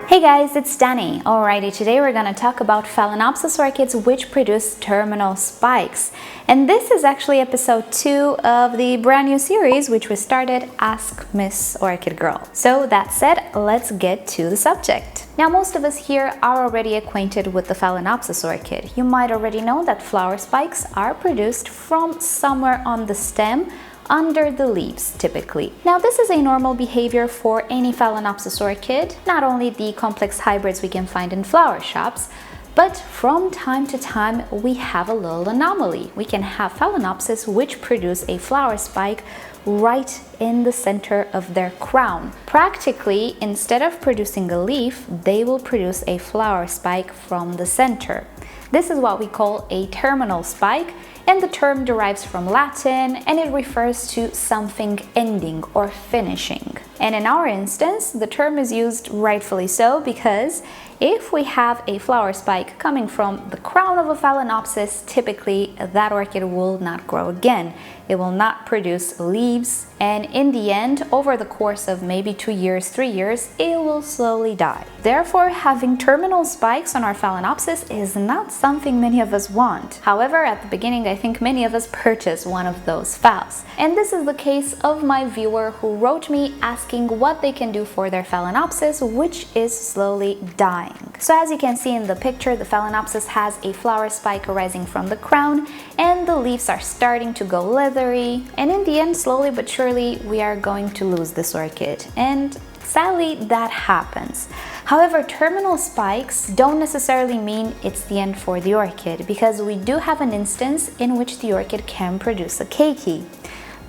Hey guys, it's Dani. Alrighty, today we're going to talk about Phalaenopsis orchids which produce terminal spikes. And this is actually episode 2 of the brand new series which we started, Ask Miss Orchid Girl. So that said, let's get to the subject. Now most of us here are already acquainted with the Phalaenopsis orchid. You might already know that flower spikes are produced from somewhere on the stem under the leaves typically. Now this is a normal behavior for any Phalaenopsis orchid, not only the complex hybrids we can find in flower shops, but from time to time we have a little anomaly. We can have Phalaenopsis which produce a flower spike right in the center of their crown. Practically, instead of producing a leaf, they will produce a flower spike from the center. This is what we call a terminal spike, and the term derives from Latin and it refers to something ending or finishing. And in our instance, the term is used rightfully so because if we have a flower spike coming from the crown of a Phalaenopsis, typically that orchid will not grow again. It will not produce leaves, and in the end, over the course of maybe 2 years, 3 years, it will slowly die. Therefore, having terminal spikes on our Phalaenopsis is not something many of us want. However, at the beginning, I think many of us purchase one of those phals. And this is the case of my viewer who wrote me asking what they can do for their Phalaenopsis, which is slowly dying. So as you can see in the picture, the Phalaenopsis has a flower spike arising from the crown, and the leaves are starting to go leathery, and in the end, slowly but surely, we are going to lose this orchid, and sadly that happens. However, terminal spikes don't necessarily mean it's the end for the orchid, because we do have an instance in which the orchid can produce a keiki.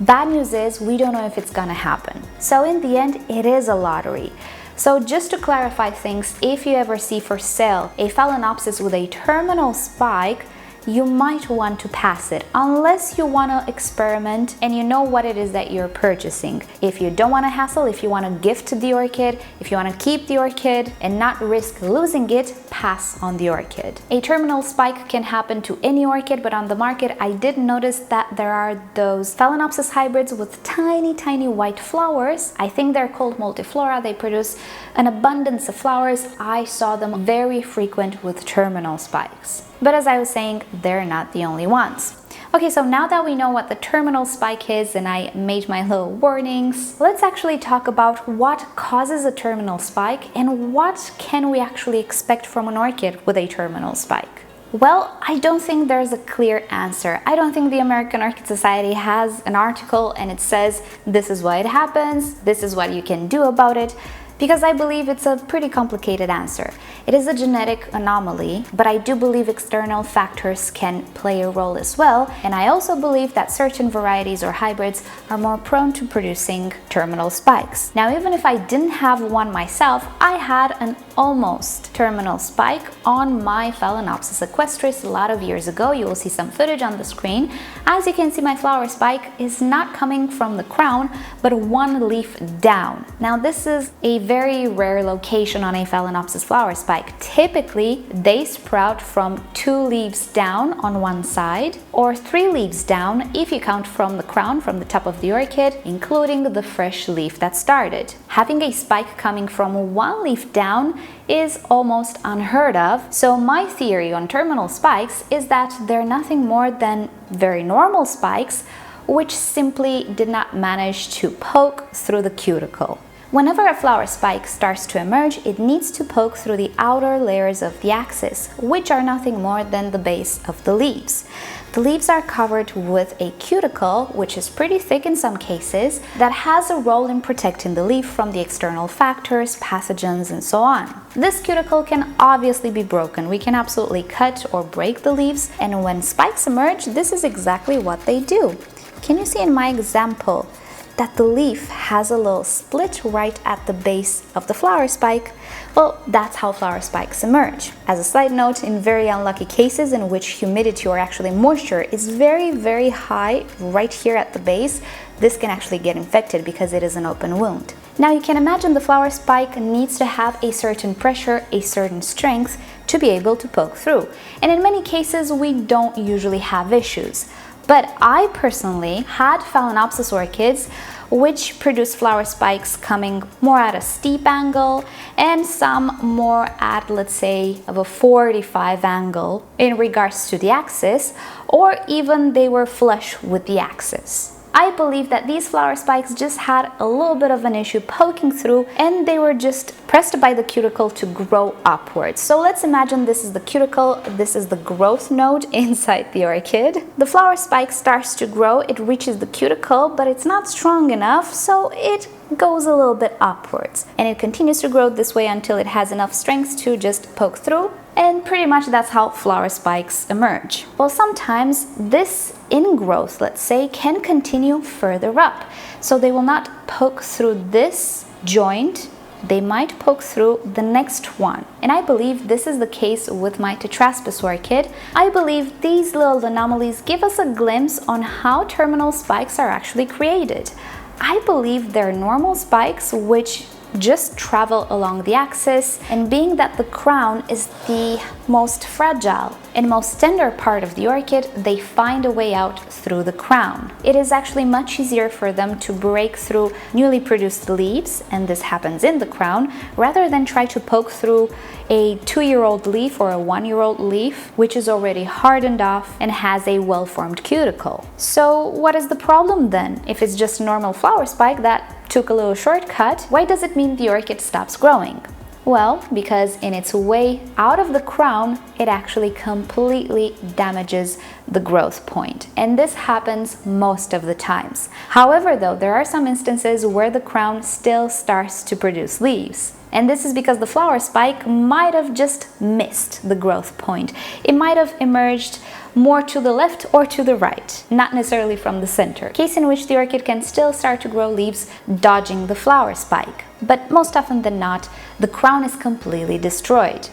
Bad news is we don't know if it's gonna happen. So in the end, it is a lottery. So just to clarify things, if you ever see for sale a Phalaenopsis with a terminal spike, you might want to pass it unless you want to experiment and you know what it is that you're purchasing. If you don't want to hassle, if you want to gift the orchid, if you want to keep the orchid and not risk losing it, pass on the orchid. A terminal spike can happen to any orchid, but on the market I did notice that there are those Phalaenopsis hybrids with tiny white flowers. I think they're called multiflora. They produce an abundance of flowers. I saw them very frequent with terminal spikes. But as I was saying, they're not the only ones. Okay, so now that we know what the terminal spike is and I made my little warnings, let's actually talk about what causes a terminal spike and what can we actually expect from an orchid with a terminal spike. Well, I don't think there's a clear answer. I don't think the American Orchid Society has an article and it says this is why it happens, this is what you can do about it, because I believe it's a pretty complicated answer. It is a genetic anomaly, but I do believe external factors can play a role as well, and I also believe that certain varieties or hybrids are more prone to producing terminal spikes. Now, even if I didn't have one myself, I had an almost terminal spike on my Phalaenopsis equestris a lot of years ago. You will see some footage on the screen. As you can see, my flower spike is not coming from the crown, but one leaf down. Now, this is a very rare location on a Phalaenopsis flower spike. Typically, they sprout from 2 leaves down on one side or 3 leaves down if you count from the crown, from the top of the orchid, including the fresh leaf that started. Having a spike coming from 1 leaf down is almost unheard of. So my theory on terminal spikes is that they're nothing more than very normal spikes which simply did not manage to poke through the cuticle. Whenever a flower spike starts to emerge, it needs to poke through the outer layers of the axis, which are nothing more than the base of the leaves. The leaves are covered with a cuticle, which is pretty thick in some cases, that has a role in protecting the leaf from the external factors, pathogens, and so on. This cuticle can obviously be broken. We can absolutely cut or break the leaves, and when spikes emerge, this is exactly what they do. Can you see in my example that the leaf has a little split right at the base of the flower spike? Well, that's how flower spikes emerge. As a side note, in very unlucky cases in which humidity or actually moisture is very high right here at the base, this can actually get infected because it is an open wound. Now you can imagine the flower spike needs to have a certain pressure, a certain strength to be able to poke through. And in many cases we don't usually have issues. But I personally had Phalaenopsis orchids which produce flower spikes coming more at a steep angle and some more at, let's say, of a 45 angle in regards to the axis, or even they were flush with the axis. I believe that these flower spikes just had a little bit of an issue poking through, and they were just pressed by the cuticle to grow upwards. So let's imagine this is the cuticle, this is the growth node inside the orchid. The flower spike starts to grow, it reaches the cuticle, but it's not strong enough, so it goes a little bit upwards. And it continues to grow this way until it has enough strength to just poke through. And pretty much that's how flower spikes emerge. Well, sometimes this ingrowth, let's say, can continue further up. So they will not poke through this joint, they might poke through the next one. And I believe this is the case with my Tetraspis orchid. I believe these little anomalies give us a glimpse on how terminal spikes are actually created. I believe they're normal spikes which just travel along the axis, and being that the crown is the most fragile and most tender part of the orchid, they find a way out through the crown. It is actually much easier for them to break through newly produced leaves, and this happens in the crown, rather than try to poke through a 2-year-old leaf or a 1-year-old leaf, which is already hardened off and has a well-formed cuticle. So what is the problem then? If it's just a normal flower spike that took a little shortcut, why does it mean the orchid stops growing? Well, because in its way out of the crown, it actually completely damages the growth point. And this happens most of the times. However, though, there are some instances where the crown still starts to produce leaves. And this is because the flower spike might have just missed the growth point. It might have emerged more to the left or to the right, not necessarily from the center, case in which the orchid can still start to grow leaves dodging the flower spike. But most often than not, the crown is completely destroyed.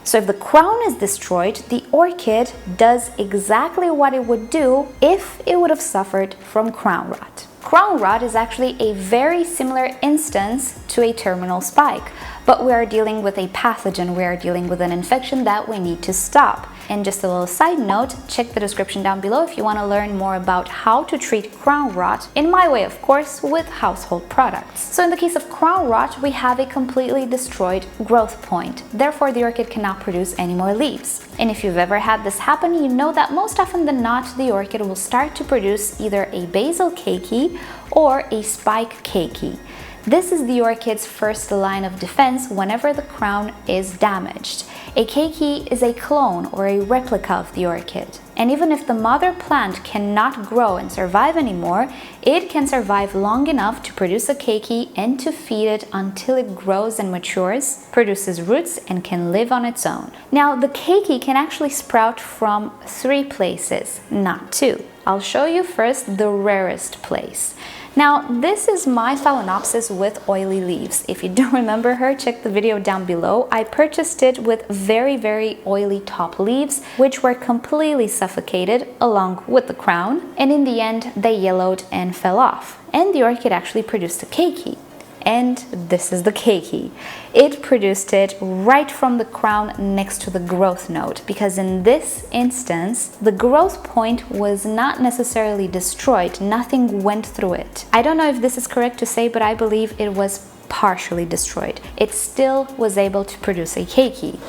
So if the crown is destroyed, the orchid does exactly what it would do if it would have suffered from crown rot. Crown rot is actually a very similar instance to a terminal spike, but we are dealing with a pathogen, we are dealing with an infection that we need to stop. And just a little side note, check the description down below if you want to learn more about how to treat crown rot, in my way of course, with household products. So in the case of crown rot, we have a completely destroyed growth point. Therefore, the orchid cannot produce any more leaves. And if you've ever had this happen, you know that most often than not, the orchid will start to produce either a basal keiki or a spike keiki. This is the orchid's first line of defense whenever the crown is damaged. A keiki is a clone or a replica of the orchid. And even if the mother plant cannot grow and survive anymore, it can survive long enough to produce a keiki and to feed it until it grows and matures, produces roots, and can live on its own. Now, the keiki can actually sprout from 3 places, not 2. I'll show you first the rarest place. Now, this is my Phalaenopsis with oily leaves. If you don't remember her, check the video down below. I purchased it with very, very oily top leaves, which were completely suffocated along with the crown. And in the end, they yellowed and fell off. And the orchid actually produced a keiki. And this is the keiki. It produced it right from the crown next to the growth node, because in this instance, the growth point was not necessarily destroyed. Nothing went through it. I don't know if this is correct to say, but I believe it was partially destroyed. It still was able to produce a keiki.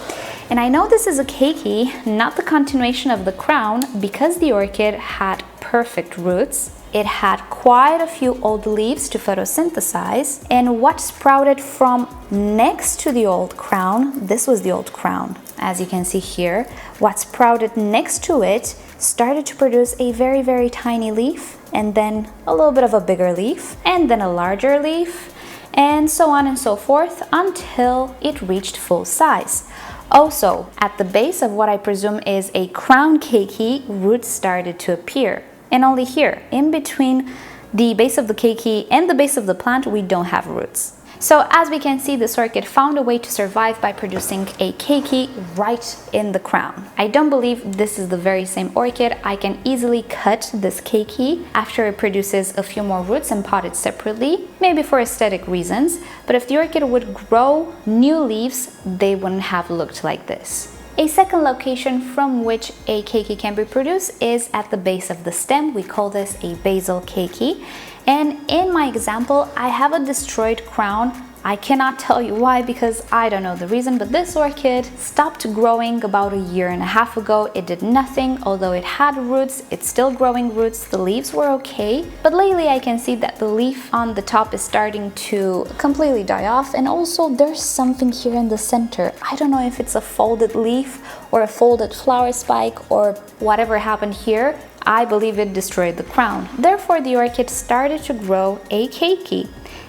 And I know this is a keiki, not the continuation of the crown, because the orchid had perfect roots. It had quite a few old leaves to photosynthesize, and what sprouted from next to the old crown, this was the old crown, as you can see here, what sprouted next to it started to produce a very, very tiny leaf, and then a little bit of a bigger leaf, and then a larger leaf, and so on and so forth until it reached full size. Also, at the base of what I presume is a crown keiki, roots started to appear. And only here, in between the base of the keiki and the base of the plant, we don't have roots. So as we can see, this orchid found a way to survive by producing a keiki right in the crown. I don't believe this is the very same orchid. I can easily cut this keiki after it produces a few more roots and pot it separately, maybe for aesthetic reasons. But if the orchid would grow new leaves, they wouldn't have looked like this. A second location from which a keiki can be produced is at the base of the stem. We call this a basal keiki. And in my example, I have a destroyed crown. I cannot tell you why because I don't know the reason, but this orchid stopped growing about a year and a half ago. It did nothing, although it had roots, it's still growing roots, the leaves were okay. But lately I can see that the leaf on the top is starting to completely die off, and also there's something here in the center. I don't know if it's a folded leaf or a folded flower spike or whatever happened here. I believe it destroyed the crown. Therefore, the orchid started to grow a keiki.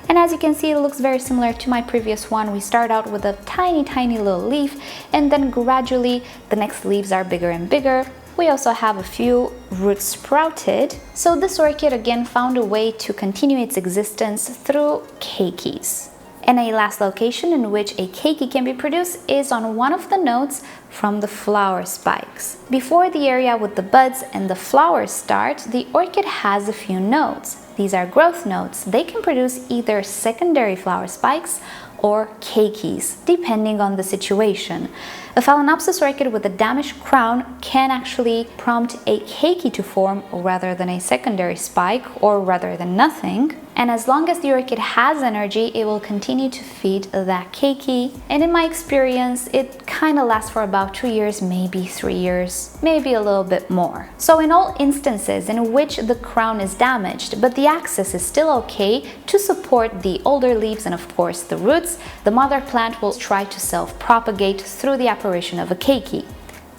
And as you can see, it looks very similar to my previous one. We start out with a tiny little leaf, and then gradually the next leaves are bigger and bigger. We also have a few roots sprouted. So this orchid again found a way to continue its existence through keikis. And a last location in which a keiki can be produced is on one of the nodes from the flower spikes. Before the area with the buds and the flowers start, the orchid has a few nodes. These are growth nodes. They can produce either secondary flower spikes or keikis, depending on the situation. A Phalaenopsis orchid with a damaged crown can actually prompt a keiki to form rather than a secondary spike or rather than nothing. And as long as the orchid has energy, it will continue to feed that keiki. And in my experience, it kind of lasts for about 2 years, maybe 3 years, maybe a little bit more. So in all instances in which the crown is damaged, but the axis is still okay to support the older leaves and of course the roots, the mother plant will try to self-propagate through the apparition of a keiki.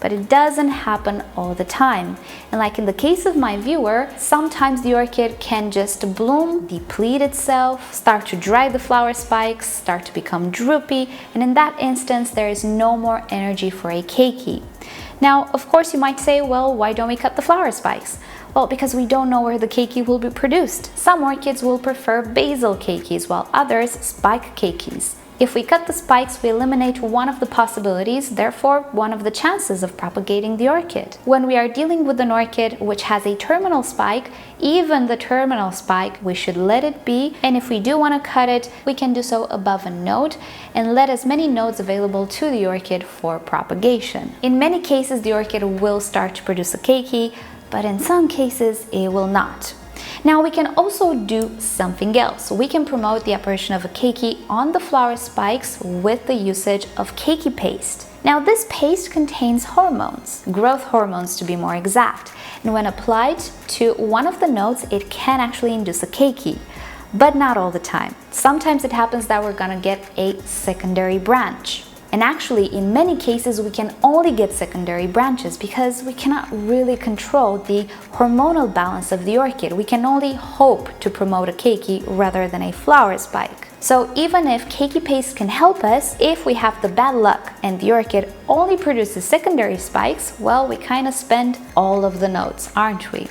But it doesn't happen all the time. And like in the case of my viewer, sometimes the orchid can just bloom, deplete itself, start to dry the flower spikes, start to become droopy, and in that instance there is no more energy for a keiki. Now, of course you might say, well, why don't we cut the flower spikes? Well, because we don't know where the keiki will be produced. Some orchids will prefer basal keikis, while others spike keikis. If we cut the spikes, we eliminate one of the possibilities, therefore one of the chances of propagating the orchid. When we are dealing with an orchid which has a terminal spike, even the terminal spike, we should let it be, and if we do want to cut it, we can do so above a node and let as many nodes available to the orchid for propagation. In many cases, the orchid will start to produce a keiki, but in some cases it will not. Now we can also do something else. We can promote the apparition of a keiki on the flower spikes with the usage of keiki paste. Now this paste contains hormones, growth hormones to be more exact, and when applied to one of the nodes, it can actually induce a keiki, but not all the time. Sometimes it happens that we're gonna get a secondary branch. And actually, in many cases, we can only get secondary branches because we cannot really control the hormonal balance of the orchid. We can only hope to promote a keiki rather than a flower spike. So even if keiki paste can help us, if we have the bad luck and the orchid only produces secondary spikes, well, we kind of spend all of the nodes, aren't we?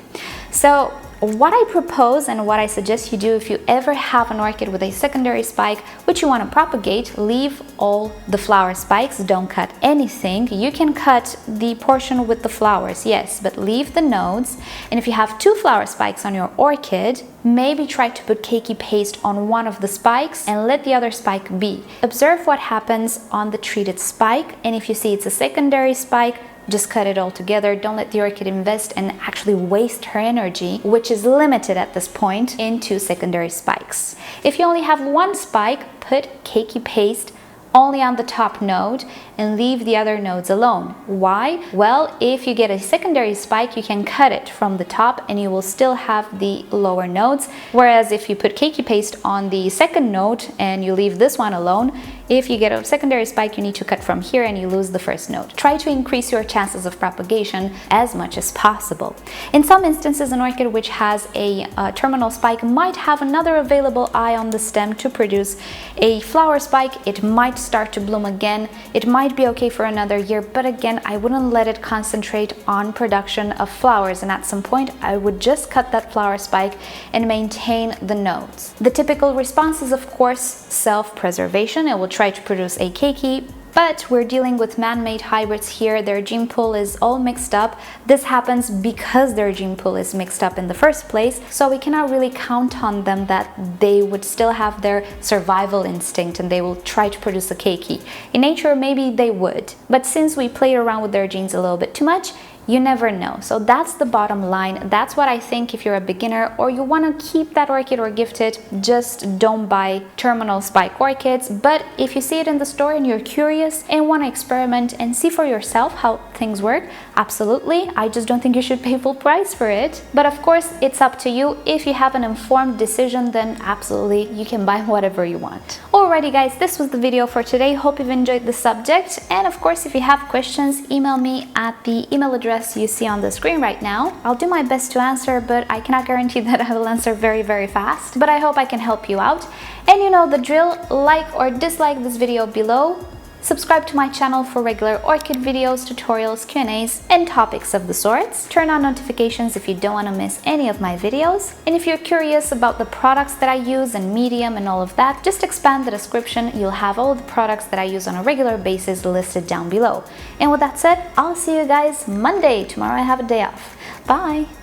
So what I propose and what I suggest you do if you ever have an orchid with a secondary spike which you want to propagate, leave all the flower spikes, don't cut anything. You can cut the portion with the flowers, yes, but leave the nodes. And if you have 2 flower spikes on your orchid, maybe try to put keiki paste on one of the spikes and let the other spike be. Observe what happens on the treated spike, and if you see it's a secondary spike, just cut it all together. Don't let the orchid invest and actually waste her energy, which is limited at this point, into secondary spikes. If you only have 1 spike, put keiki paste only on the top node and leave the other nodes alone. Why? Well, if you get a secondary spike, you can cut it from the top and you will still have the lower nodes. Whereas if you put keiki paste on the second node and you leave this one alone, if you get a secondary spike, you need to cut from here and you lose the first node. Try to increase your chances of propagation as much as possible. In some instances, an orchid which has a terminal spike might have another available eye on the stem to produce a flower spike. It might start to bloom again. It might be okay for another year, but again, I wouldn't let it concentrate on production of flowers, and at some point I would just cut that flower spike and maintain the nodes. The typical response is, of course, self-preservation. It will try to produce a keiki, But we're dealing with man-made hybrids here. Their gene pool is all mixed up. This happens because their gene pool is mixed up in the first place, so we cannot really count on them that they would still have their survival instinct and they will try to produce a keiki. In nature, maybe they would, but since we played around with their genes a little bit too much, you never know. So that's the bottom line. That's what I think. If you're a beginner or you want to keep that orchid or gift it, just don't buy terminal spike orchids. But if you see it in the store and you're curious and want to experiment and see for yourself how things work, absolutely. I just don't think you should pay full price for it. But of course, it's up to you. If you have an informed decision, then absolutely you can buy whatever you want. Alrighty guys, this was the video for today. Hope you've enjoyed the subject. And of course, if you have questions, email me at the email address you see on the screen right now. I'll do my best to answer, but I cannot guarantee that I will answer very fast. But I hope I can help you out. And you know the drill, like or dislike this video below. Subscribe to my channel for regular orchid videos, tutorials, Q&As, and topics of the sorts. Turn on notifications if you don't want to miss any of my videos. And if you're curious about the products that I use and medium and all of that, just expand the description. You'll have all the products that I use on a regular basis listed down below. And with that said, I'll see you guys Monday. Tomorrow I have a day off. Bye!